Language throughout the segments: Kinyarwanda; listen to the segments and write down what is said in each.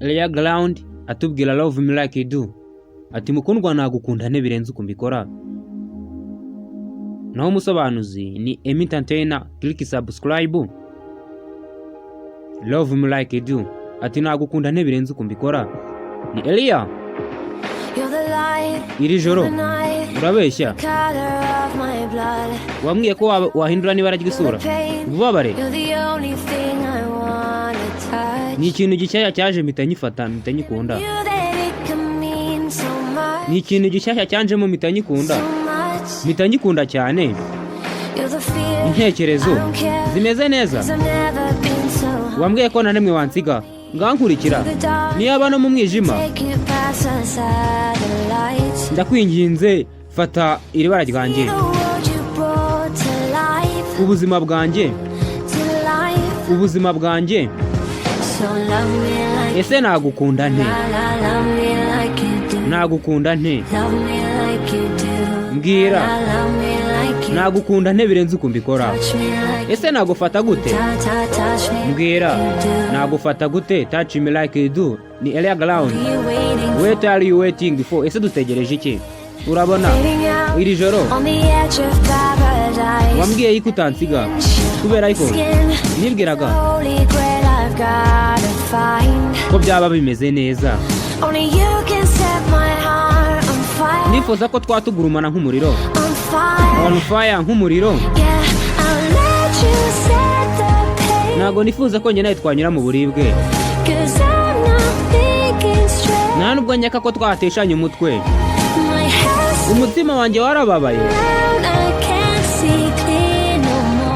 Elia Ground atubwira love me like you do. Ati mukundwa nagukunda ntebirenze uko mbikora. Naho umusobanuzi ni Emi Entertainer, click subscribe. Love me like you do. Ati nagukunda ntebirenze uko mbikora. Ni Elia. Iri joro urabeshya wambwiye ko wahindura nibara ry'isura ububabare ni ikintu gishyashya cyaje mpita nyikunda ni ikintu gishyashya cyanjemo mpita nyikunda cyane intekerezo zimeze neza wambwiye ko na nemwe wansiga ngankurikira niyaba no mu mwijima ndakwinginze fata iri bara ryanjye ubuzima bwanjye ese nagukunda nte mbwira nagukunda nte birenze uko mbikora ese nagufata gute mbwira nagufata gute touch me like you do ni Elia Ground what are you waiting for ese dutegereje iki urabona iri joro wambwiye yuko utansiga kubera yuko nibwiraga ko byaba bimeze neza nifuza ko twatugurumana nk'umuriro on fire nk'umuriro ntago nifuza ko njye nawe twanyura mu buribwe nta nubwo nyaka ko twateshanye umutwe umutima wanjye warababaye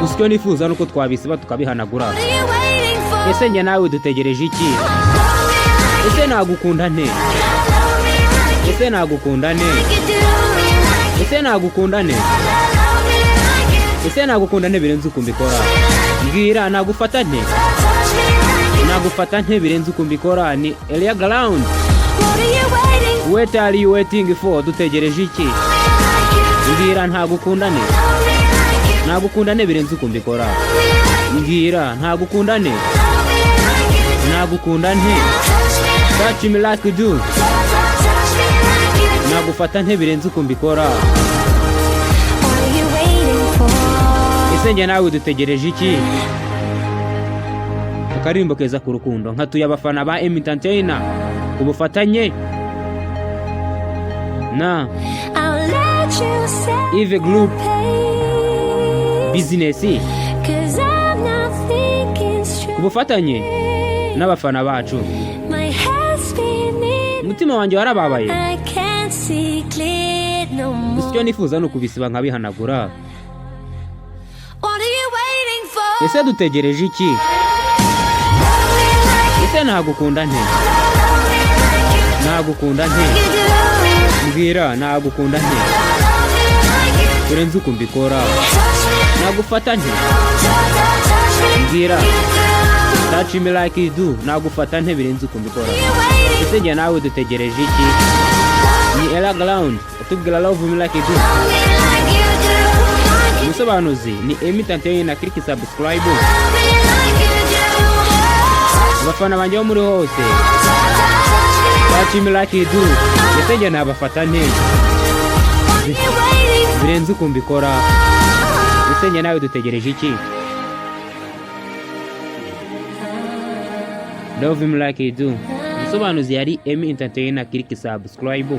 gusa nifuza nuko twabisiba tukabihanagura ese njye nawe dutegereje iki ese nagukunda nte birenze uko mbikora mbwira nagufata nte birenze uko mbikora ni Elia Ground what are you waiting for dutegereje iki mbwira nagukunda nte birenze uko mbikora mbwira nagukunda nte touch me like you do nagufata nte birenze uko mbikora ese njye nawe dutegereje iki akarimbo keza ku rukundo nkatuye abafana ba Emi Entertainer ubufatanye na Eve Group business kubufatanye n'abafana bacu umutima wanjye warababaye gusa nifuza no kubisiba nkabihanagura ese dutegereje iki ese nagukunda nte mbwira nagukunda nte birenze uko mbikora nagufata nte mbwira touch me like you do nagufata nte birenze uko mbikora ese njye nawe dutegereje iki ni Elia Ground atubwira love me like you do umusobanuzi ni Emi Entertainer click subscribe abafana banjye bo muri hose touch me like you do ese njye nabafata nte birenze uko mbikora ese njye nawe dutegereje iki love me like you do umusobanuzi yari Emi Entertainer click subscribe